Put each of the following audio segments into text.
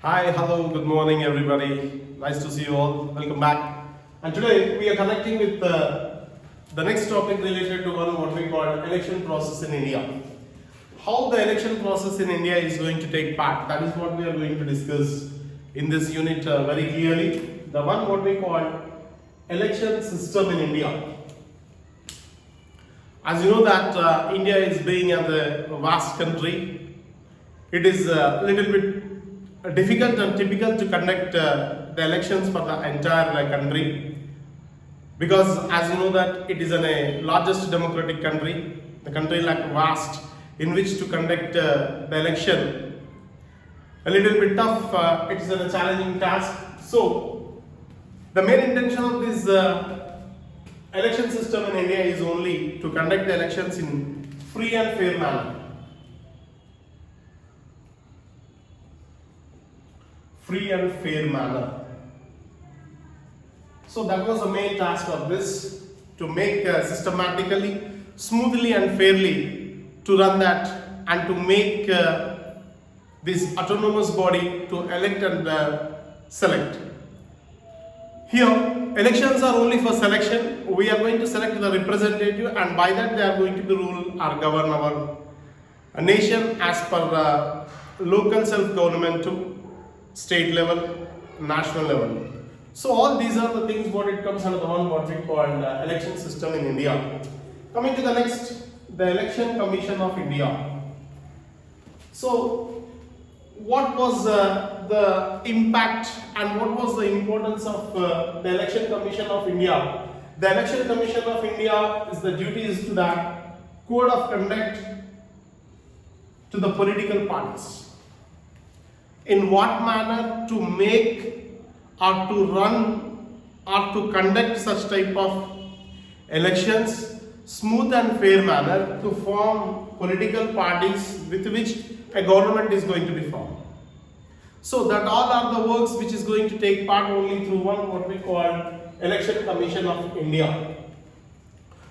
Hi, hello, good morning everybody. Nice to see you all. Welcome back. And today we are connecting with the next topic related to what we call election process in India. How the election process in India is going to take part. That is what we are going to discuss in this unit very clearly. The one what we call election system in India. As you know that India is being a vast country. It is a little bit difficult and typical to conduct the elections for the entire country, because as you know that it is a largest democratic country, the country like vast in which to conduct the election a little bit tough. It is a challenging task. So the main intention of this election system in India is only to conduct the elections in free and fair manner. Free and fair manner. So that was the main task of this, to make systematically, smoothly and fairly to run that, and to make this autonomous body to elect and select. Here, elections are only for selection. We are going to select the representative, and by that they are going to rule or govern our nation as per local self-government to state level, national level. So all these are the things what it comes under the one what we call election system in India. Coming to the next, the Election Commission of India. So what was the impact and what was the importance of the Election Commission of India? The Election Commission of India is the duties to the code of conduct to the political parties. In what manner to make or to run or to conduct such type of elections smooth and fair manner to form political parties with which a government is going to be formed. So that all are the works which is going to take part only through one what we call Election Commission of India.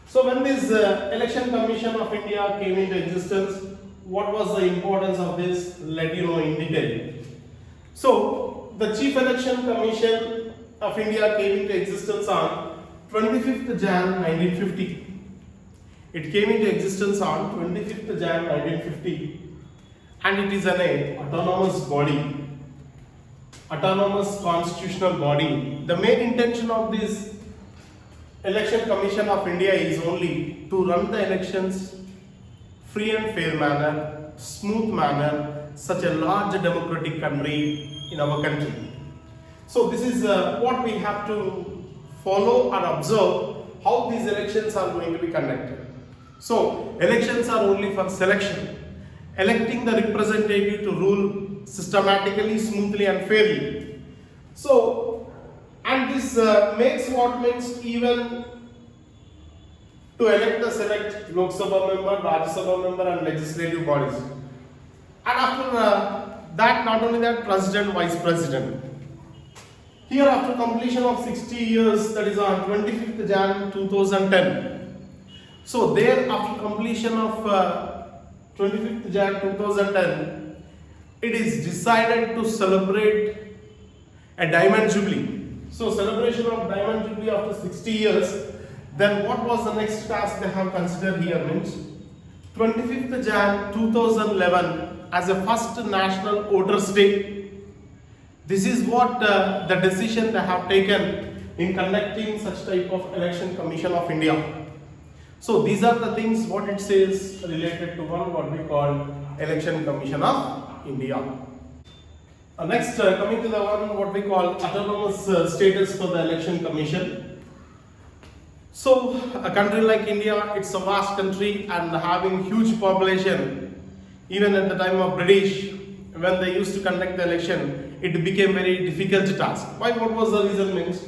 So when this Election Commission of India came into existence, what was the importance of this? Let you know in detail. So the Chief Election Commission of India came into existence on 25th Jan 1950. It came into existence on 25th Jan 1950, and it is an autonomous body, autonomous constitutional body. The main intention of this Election Commission of India is only to run the elections free and fair manner, smooth manner, such a large democratic country in our country. So this is what we have to follow and observe, how these elections are going to be conducted. So elections are only for selection, electing the representative to rule systematically, smoothly and fairly. So, and this makes what means even to elect the select Lok Sabha member, Rajya Sabha member and legislative bodies. And after that, not only that, president, vice president. Here, after completion of 60 years, that is on 25th Jan 2010. So there, after completion of 25th Jan 2010, it is decided to celebrate a diamond jubilee. So celebration of diamond jubilee after 60 years. Then what was the next task they have considered here means 25th Jan 2011 as a first National Voters' Day. This is what the decision they have taken in conducting such type of Election Commission of India. So these are the things what it says related to one what we call Election Commission of India. Next, coming to the one what we call autonomous status for the Election Commission. So a country like India, it's a vast country and having huge population. Even at the time of British, when they used to conduct the election, it became very difficult task. Why? What was the reason means?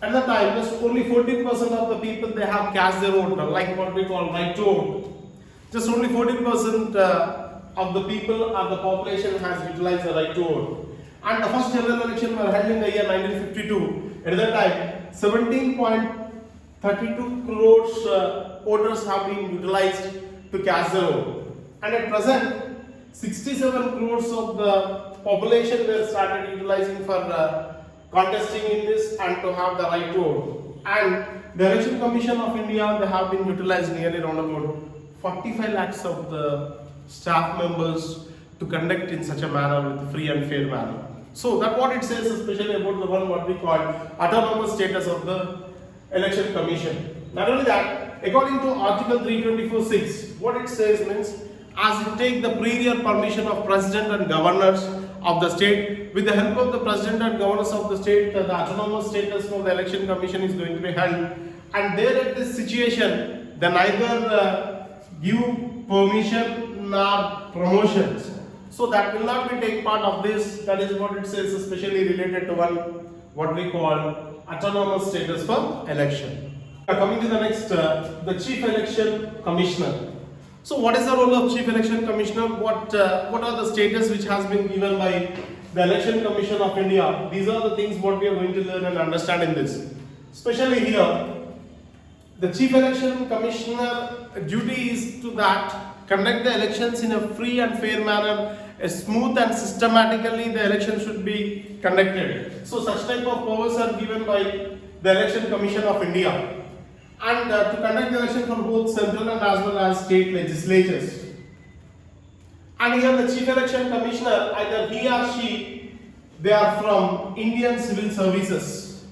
At the time, just only 14% of the people they have cast their vote, like what we call right to vote. Just only 14% of the people or the population has utilized the right to vote. And the first general election were held in the year 1952. At that time, 17.32 crores voters have been utilized to cast their vote. And at present, 67 crores of the population were started utilizing for contesting in this and to have the right to vote. And the Election Commission of India, they have been utilized nearly around about 45 lakhs of the staff members to conduct in such a manner with free and fair manner. So that what it says, especially about the one what we call autonomous status of the Election Commission. Not only that, according to Article 324(6), what it says means, as it take the prior permission of President and Governors of the state, with the help of the President and Governors of the state, the autonomous status for the Election Commission is going to be held. And there at this situation, they neither give permission nor promotions. So that will not be take part of this. That is what it says, especially related to one what we call autonomous status for election. Coming to the next, the Chief Election Commissioner. So what is the role of Chief Election Commissioner? What are the status which has been given by the Election Commission of India? These are the things what we are going to learn and understand in this. Especially here, the Chief Election Commissioner duty is to that conduct the elections in a free and fair manner, smooth and systematically the election should be conducted. So such type of powers are given by the Election Commission of India. And to conduct the election for both central and as well as state legislatures. And here the Chief Election Commissioner, either he or she, they are from Indian Civil Services.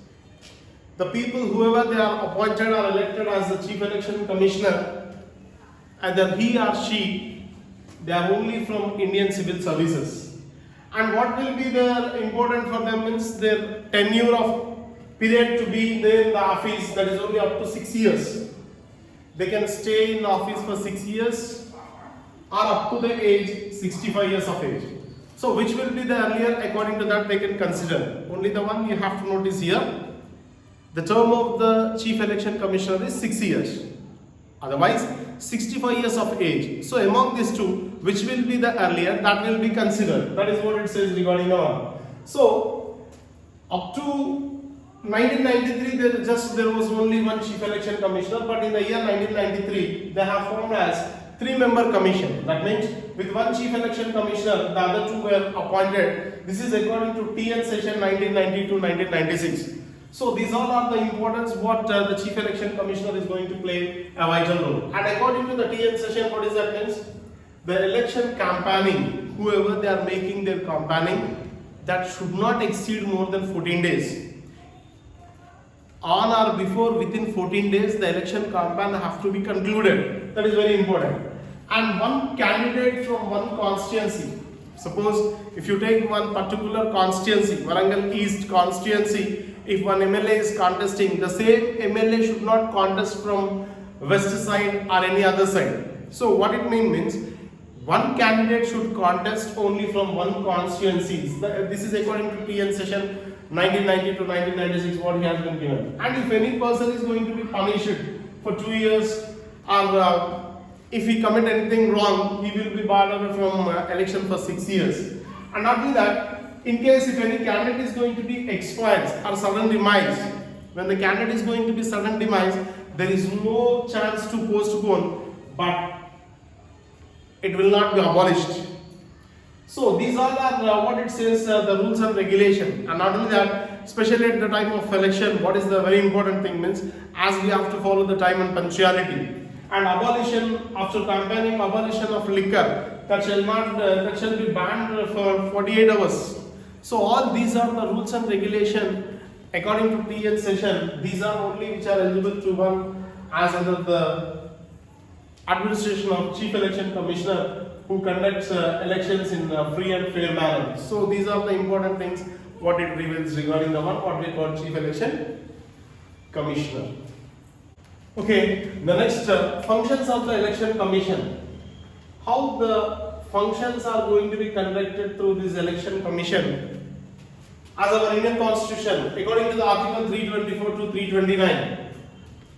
The people, whoever they are appointed or elected as the Chief Election Commissioner, either he or she, they are only from Indian Civil Services. And what will be the important for them means their tenure of period to be there in the office, that is only up to 6 years. They can stay in office for 6 years or up to the age 65 years of age. So which will be the earlier, according to that they can consider. Only the one you have to notice here, the term of the Chief Election Commissioner is 6 years. Otherwise 65 years of age. So among these two, which will be the earlier, that will be considered. That is what it says regarding the one. So up to 1993, there was only one Chief Election Commissioner, but in the year 1993, they have formed as 3-member commission. That means with one Chief Election Commissioner, the other two were appointed. This is according to TN session 1990 to 1996. So these all are the importance what the Chief Election Commissioner is going to play a vital role. And according to the TN session, what is that means? The election campaigning, whoever they are making their campaigning, that should not exceed more than 14 days. On or before, within 14 days, the election campaign have to be concluded. That is very important. And one candidate from one constituency, suppose if you take one particular constituency, Warangal East constituency, if one MLA is contesting, the same MLA should not contest from west side or any other side. So what it means one candidate should contest only from one constituency. This is according to TN session 1990 to 1996 what he has been given. And if any person is going to be punished for 2 years or if he commit anything wrong, he will be barred away from election for 6 years. And not only that, in case if any candidate is going to be expired or sudden demise, when the candidate is going to be sudden demise, there is no chance to postpone, but it will not be abolished. So these all are what it says, the rules and regulation. And not only that, especially at the time of election, what is the very important thing means, as we have to follow the time and punctuality. And abolition, after campaigning, abolition of liquor, that shall be banned for 48 hours. So all these are the rules and regulation according to TN session. These are only which are eligible to one as under the administration of Chief Election Commissioner, who conducts elections in a free and fair manner. So these are the important things what it reveals regarding the one what we call Chief Election Commissioner. Okay, the next functions of the Election Commission. How the functions are going to be conducted through this Election Commission. As our Indian Constitution, according to the Article 324 to 329,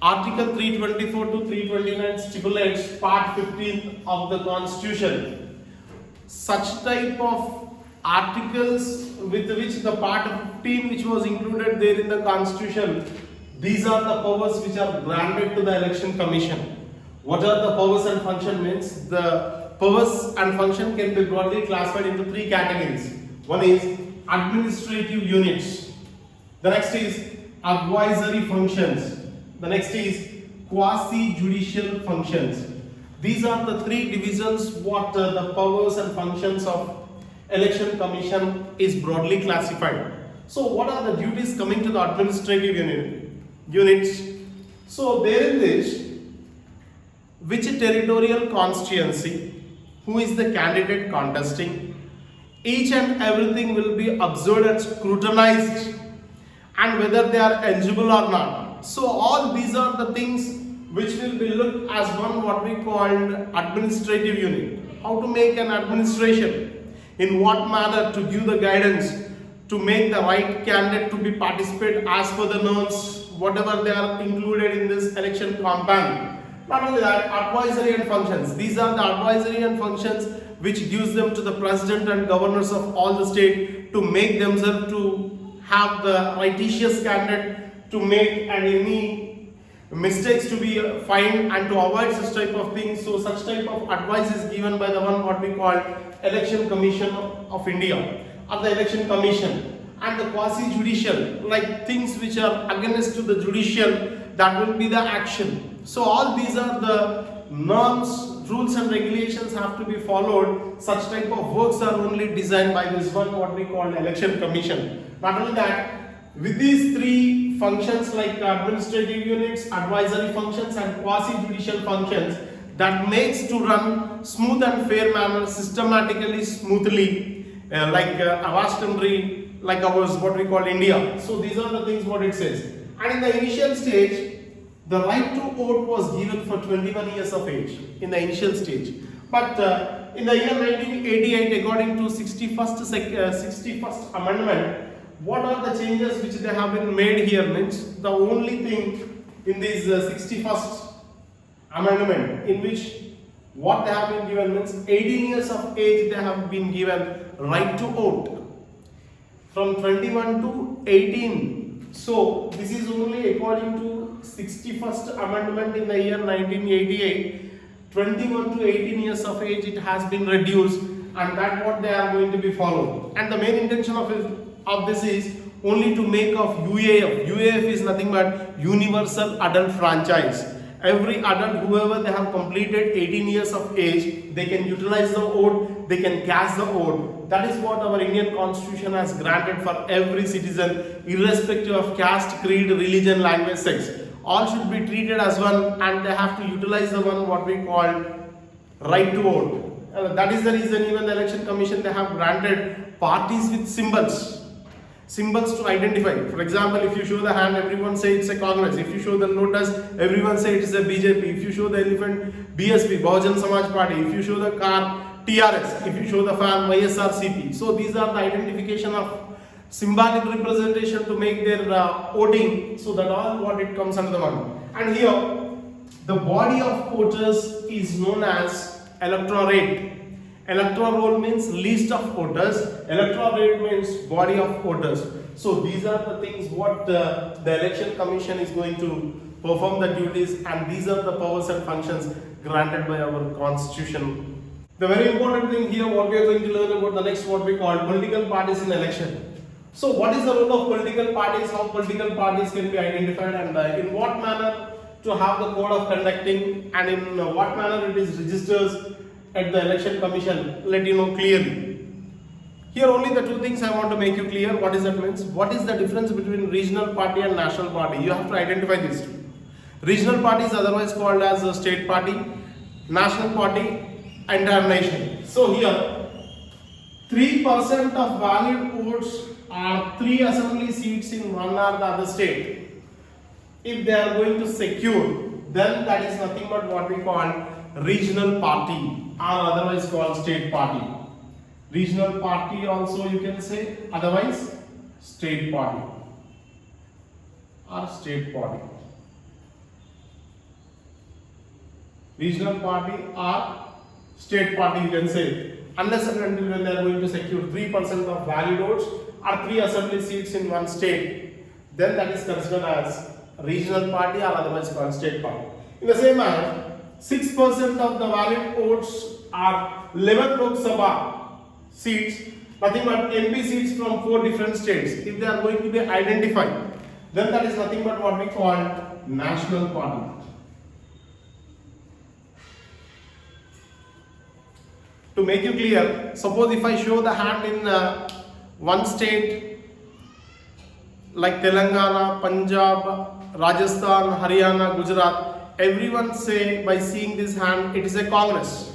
Article 324 to 329 stipulates Part 15 of the Constitution. Such type of articles with which the Part 15 which was included there in the Constitution, these are the powers which are granted to the Election Commission. What are the powers and function means? The powers and function can be broadly classified into 3 categories. One is administrative units. The next is advisory functions. The next is quasi-judicial functions. These are the three divisions what the powers and functions of election commission is broadly classified. So what are the duties coming to the administrative units? So there is this, which territorial constituency, who is the candidate contesting, each and everything will be observed and scrutinized, and whether they are eligible or not. So all these are the things which will be looked as one what we call administrative unit. How to make an administration, in what manner to give the guidance to make the right candidate to be participate as per the norms, whatever they are included in this election campaign. Not only that, advisory and functions. These are the advisory and functions which gives them to the president and governors of all the state to make themselves to have the righteous candidate to make and any mistakes to be fined and to avoid such type of things. So such type of advice is given by the one what we call Election Commission of India or the Election Commission. And the quasi-judicial, like things which are against to the judicial, that will be the action. So all these are the norms, rules and regulations have to be followed. Such type of works are only designed by this one what we call Election Commission. Not only that, with these three functions like administrative units, advisory functions and quasi-judicial functions, that makes to run smooth and fair manner, systematically, smoothly, like a vast country like ours, what we call India. So these are the things what it says. And in the initial stage, the right to vote was given for 21 years of age in the initial stage. But in the year 1988, according to 61st Amendment, what are the changes which they have been made here? Means the only thing in this 61st Amendment in which what they have been given means 18 years of age they have been given right to vote. From 21 to 18. So this is only according to 61st Amendment in the year 1988. 21 to 18 years of age it has been reduced, and that what they are going to be followed. And the main intention of this is only to make of UAF. UAF is nothing but Universal Adult Franchise. Every adult, whoever they have completed 18 years of age, they can utilize the vote, they can cast the vote. That is what our Indian Constitution has granted for every citizen, irrespective of caste, creed, religion, language, sex. All should be treated as one, and they have to utilize the one what we call right to vote. That is the reason even the Election Commission they have granted parties with symbols to identify. For example, if you show the hand, everyone say it's a Congress. If you show the lotus, everyone say it is a BJP. If you show the elephant, BSP, Bahujan Samaj Party. If you show the car, TRS. If you show the fan, YSRCP. So these are the identification of symbolic representation to make their voting. So that all what it comes under the one. And here, the body of voters is known as electorate. Electoral roll means list of voters. Electoral rate means body of voters. So these are the things what the Election Commission is going to perform the duties, and these are the powers and functions granted by our Constitution. The very important thing here what we are going to learn about the next what we call political parties in election. So what is the role of political parties, how political parties can be identified, and in what manner to have the code of conducting, and in what manner it is registered at the Election Commission, let you know clearly. Here only the two things I want to make you clear. What is that means? What is the difference between regional party and national party? You have to identify these two. Regional party is otherwise called as a state party. National party, entire nation. So here, 3% of valid votes are 3 assembly seats in one or the other state. If they are going to secure, then that is nothing but what we call regional party, or otherwise called state party. Regional party also you can say, otherwise state party or state party. Regional party or state party you can say, unless and until when they are going to secure 3% of valid votes or 3 assembly seats in one state, then that is considered as regional party or otherwise called state party. In the same manner, 6% of the valid votes are 11 Lok Sabha seats nothing but MP seats from 4 different states, if they are going to be identified, then that is nothing but what we call national party. To make you clear, suppose if I show the hand in one state like Telangana, Punjab, Rajasthan, Haryana, Gujarat, everyone say by seeing this hand it is a Congress.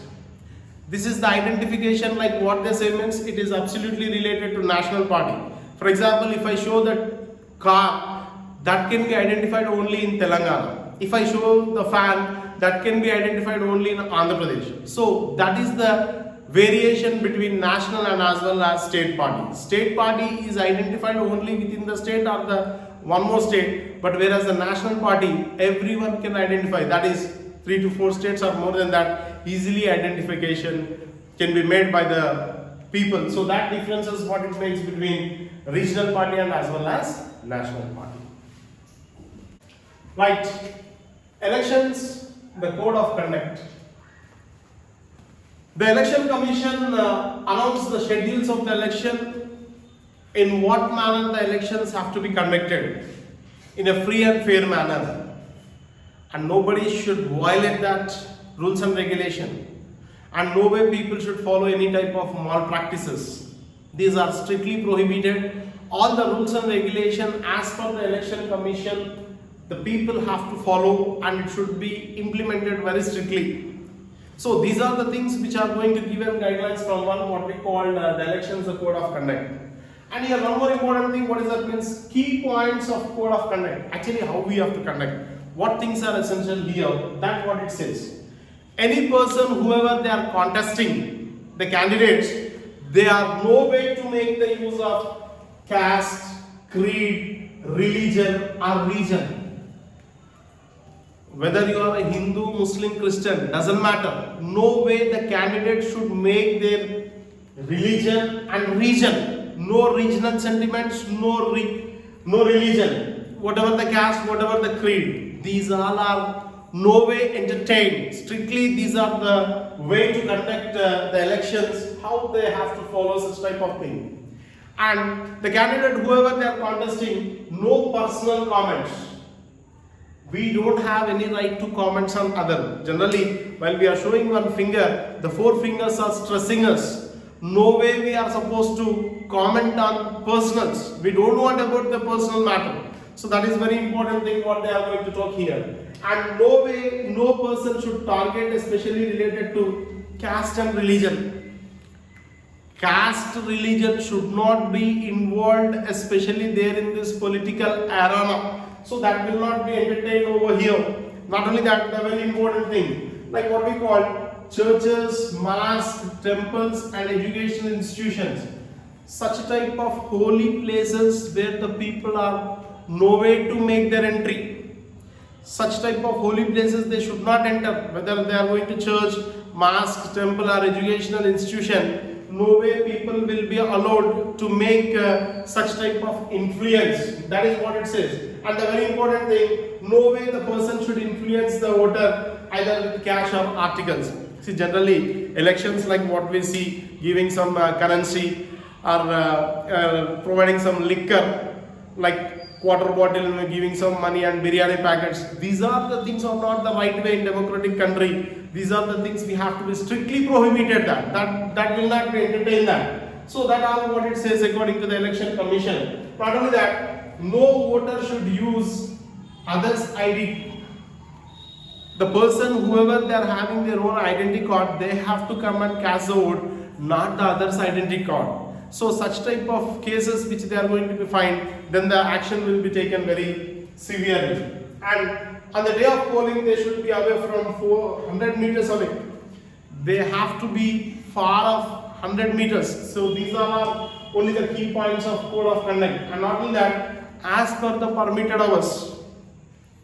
This is the identification, like what they say means it is absolutely related to national party. For example, if I show that car, that can be identified only in Telangana. If I show the fan, that can be identified only in Andhra Pradesh. So that is the variation between national and as well as state party. State party is identified only within the state or the one more state, but whereas the national party, everyone can identify. That is 3 to 4 states or more than that, easily identification can be made by the people. So that difference is what it makes between regional party and as well as national party. Right. Elections, the code of conduct. The Election Commission announced the schedules of the election, in what manner the elections have to be conducted in a free and fair manner, and nobody should violate that rules and regulation, and no way people should follow any type of malpractices. These are strictly prohibited. All the rules and regulation as per the Election Commission, the people have to follow, and it should be implemented very strictly. So these are the things which are going to give them guidelines from what we call the elections, the code of conduct. And here one more important thing, what is that means? Key points of code of conduct. Actually how we have to conduct. What things are essential here, that's what it says. Any person, whoever they are contesting, the candidates, they are no way to make the use of caste, creed, religion or region. Whether you are a Hindu, Muslim, Christian, doesn't matter. No way the candidate should make their religion and region. No regional sentiments, no religion. Whatever the caste, whatever the creed, these all are no way entertained. Strictly these are the way to conduct the elections, how they have to follow such type of thing. And the candidate, whoever they are contesting, no personal comments. We don't have any right to comment on other. Generally, while we are showing one finger, the 4 fingers are stressing us. No way we are supposed to comment on personals. We don't want about the personal matter. So that is very important thing what they are going to talk here. And no way, no person should target, especially related to caste and religion. Caste, religion should not be involved, especially there in this political arena. So that will not be entertained over here. Not only that, the very important thing, like what we call churches, mosques, temples and educational institutions. Such type of holy places where the people are no way to make their entry. Such type of holy places they should not enter. Whether they are going to church, mosque, temple or educational institution, no way people will be allowed to make such type of influence. That is what it says. And the very important thing, no way the person should influence the voter either with cash or articles. See, generally elections like what we see, giving some currency or providing some liquor like quarter bottle, giving some money and biryani packets. These are the things are not the right way in democratic country. These are the things we have to be strictly prohibited that will not be entertained that. So that are what it says according to the Election Commission. Not only that, no voter should use others' ID. The person, whoever they are having their own identity card, they have to come and cast the vote, not the other's identity card. So such type of cases which they are going to be fined, then the action will be taken very severely. And on the day of polling, they should be away from 400 meters away. They have to be far off 100 meters. So these are only the key points of code of conduct. And not only that, as per the permitted hours.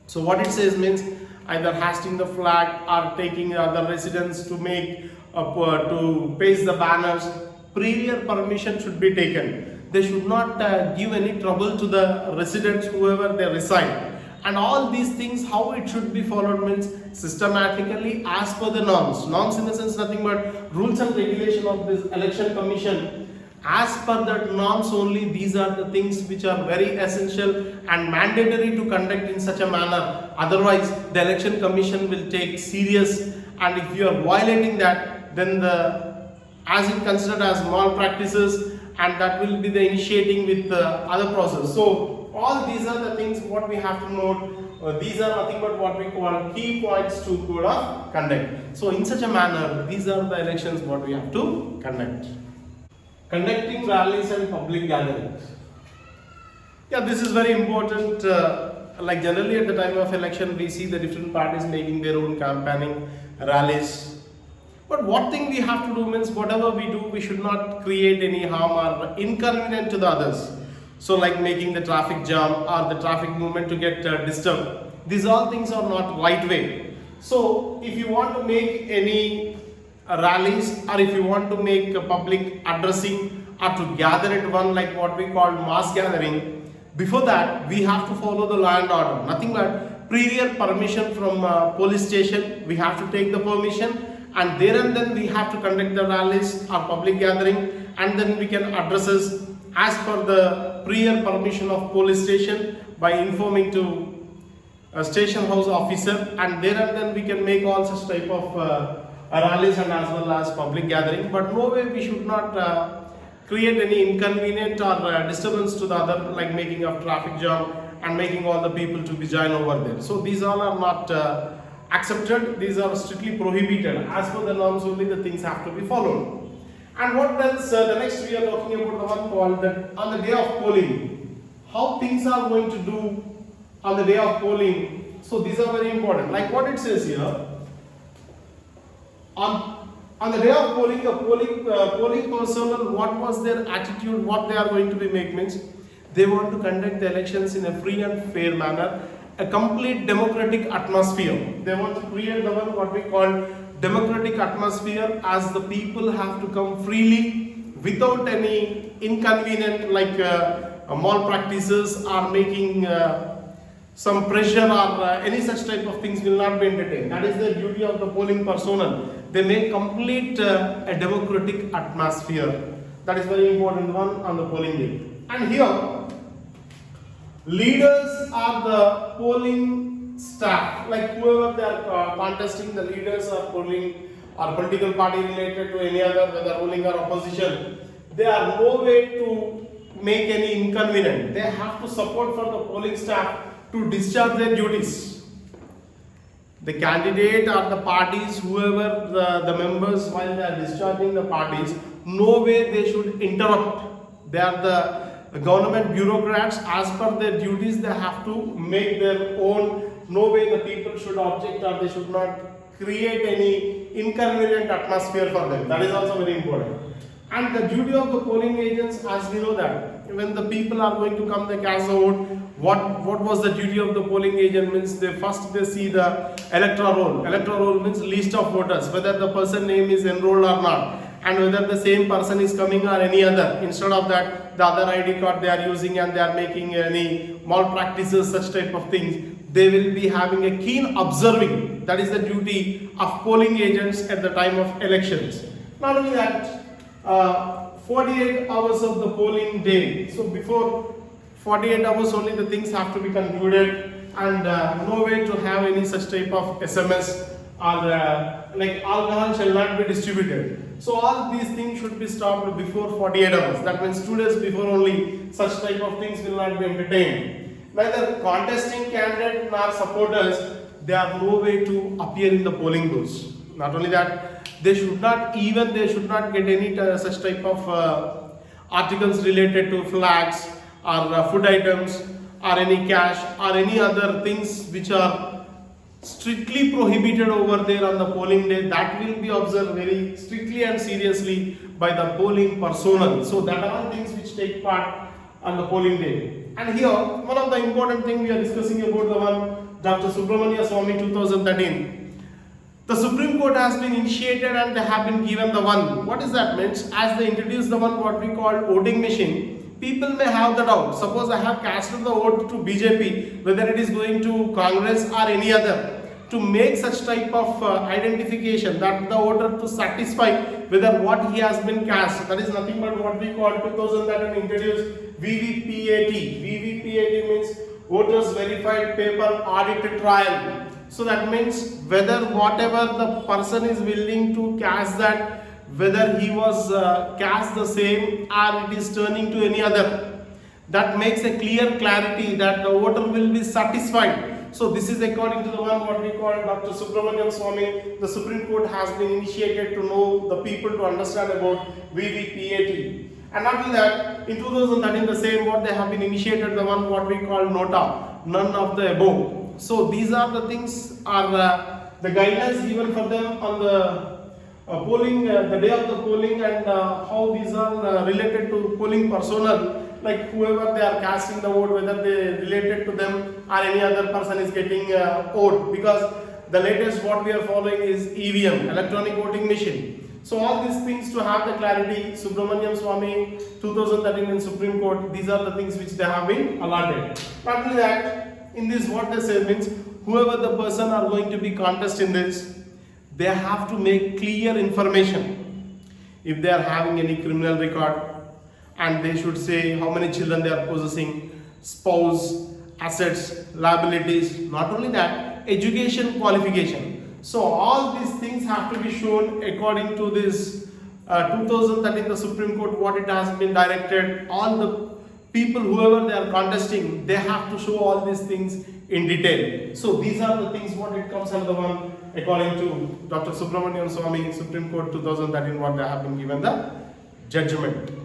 So what it says means either hoisting the flag or taking other residents to make to paste the banners. Prior permission should be taken. They should not give any trouble to the residents whoever they reside. And all these things, how it should be followed means systematically as per the norms. Norms in the sense nothing but rules and regulation of this Election Commission. as per the norms only, these are the things which are very essential and mandatory to conduct in such a manner. Otherwise, the election commission will take serious, and if you are violating that, then as it considered as malpractices, and that will be the initiating with the other process. So all these are the things what we have to note. These are nothing but what we call key points to code of conduct. So in such a manner, these are the elections what we have to conduct. Conducting rallies and public gatherings. Yeah, this is very important. Like generally at the time of election, we see the different parties making their own campaigning rallies. But what thing we have to do means whatever we do, we should not create any harm or inconvenience to the others. So like making the traffic jam or the traffic movement to get disturbed. These all things are not right way. So if you want to make any rallies, or if you want to make a public addressing or to gather at one, like what we call mass gathering, before that we have to follow the law and order. Nothing but prior permission from police station. We have to take the permission, and there and then we have to conduct the rallies or public gathering, and then we can addresses as per the prior permission of police station by informing to a station house officer, and there and then we can make all such type of rallies and as well as public gathering. But no way we should not create any inconvenience or disturbance to the other, like making a traffic jam and making all the people to be join over there. So these all are not accepted. These are strictly prohibited. As per the norms only, the things have to be followed. And what else? The next we are talking about the one called that on the day of polling, how things are going to do on the day of polling. So these are very important. Like what it says here, on the day of polling, the polling personnel, what was their attitude, what they are going to be make means they want to conduct the elections in a free and fair manner, a complete democratic atmosphere. They want to create the one what we call democratic atmosphere, as the people have to come freely without any inconvenient like malpractices or making some pressure or any such type of things will not be entertained. That is the duty of the polling personnel. They make complete a democratic atmosphere. That is very important one on the polling day. And here, leaders are the polling staff, like whoever they are contesting, the leaders are polling or political party related to any other, whether ruling or opposition. They are no way to make any inconvenience. They have to support for the polling staff to discharge their duties. The candidate or the parties, whoever the members, while they are discharging the parties, no way they should interrupt. They are the government bureaucrats. As per their duties, they have to make their own. No way the people should object, or they should not create any inconvenient atmosphere for them. That is also very important. And the duty of the polling agents, as we know that when the people are going to come, they cast the vote. What was the duty of the polling agent means they see the electoral roll. Electoral roll means list of voters, whether the person name is enrolled or not, and whether the same person is coming or any other. Instead of that, the other ID card they are using and they are making any malpractices, such type of things. They will be having a keen observing. That is the duty of polling agents at the time of elections. Not only that, 48 hours of the polling day. So before 48 hours only the things have to be concluded, and no way to have any such type of SMS or like alcohol shall not be distributed. So all these things should be stopped before 48 hours. That means 2 days before only such type of things will not be entertained. Neither contesting candidate nor supporters, they are no way to appear in the polling booths. Not only that, they should not get any such type of articles related to flags or food items or any cash or any other things which are strictly prohibited over there on the polling day. That will be observed very strictly and seriously by the polling personnel. So that are things which take part on the polling day. And here, one of the important things we are discussing about the one Dr. Subramania Swamy 2013. The Supreme Court has been initiated and they have been given the one. What does that mean? As they introduce the one what we call voting machine, people may have the doubt. Suppose I have casted the vote to BJP, whether it is going to Congress or any other. to make such type of identification, that the voter to satisfy whether what he has been cast, that is nothing but what we call 2013 introduced VVPAT. VVPAT means voters verified paper audit trial. So that means whether whatever the person is willing to cast that, whether he was cast the same or it is turning to any other. That makes a clear clarity that the voter will be satisfied. So this is according to the one what we call Dr. Subramaniam Swamy. The Supreme Court has been initiated to know the people to understand about VVPAT. And not only that, in 2013 the same what they have been initiated the one what we call NOTA, none of the above. So these are the things are the guidelines given for them on the polling, the day of the polling, and how these are related to polling personnel, like whoever they are casting the vote, whether they related to them or any other person is getting vote, because the latest what we are following is EVM, electronic voting machine. So all these things to have the clarity, Subramaniam Swamy 2013 in Supreme Court, these are the things which they have been allotted. Not only that, in this what they say means whoever the person are going to be contest in this, they have to make clear information. If they are having any criminal record, and they should say how many children they are possessing, spouse, assets, liabilities, not only that, education qualification. So all these things have to be shown according to this 2013 the Supreme Court what it has been directed. All the people whoever they are contesting, they have to show all these things in detail. So these are the things what it comes under the one according to Dr. Subramaniam Swamy, Supreme Court 2013 what they have been given the judgment.